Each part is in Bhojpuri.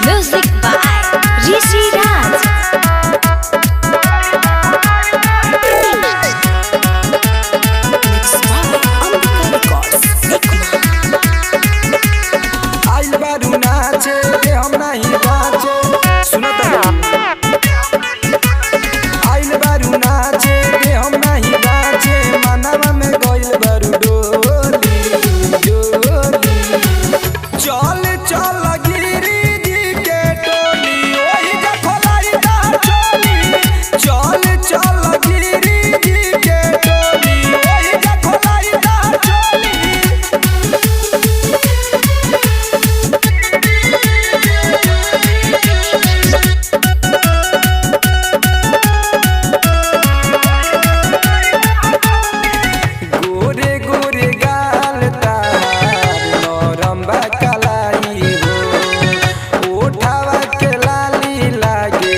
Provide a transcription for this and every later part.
Music by Rishi Raj. Mixed by Ambika Records. आइल बारू नाचे रे हम नहीं बाचे सुनो तो आइल बारू नाचे रे हम नहीं बाचे मनवा में गइल बारू डोली डोली चल चल गिरी जी के टोली ओही जा खोलाई दा चोली चल चल गिरी जी के टोली ओही जा खोलाई दा चोली गोरे गोरे गाल तार नरम बा कलाई हो ओठावा के लाली लागे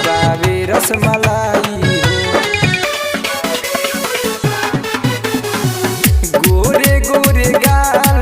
बावे रसमलाई हो गोरे गोरे गाल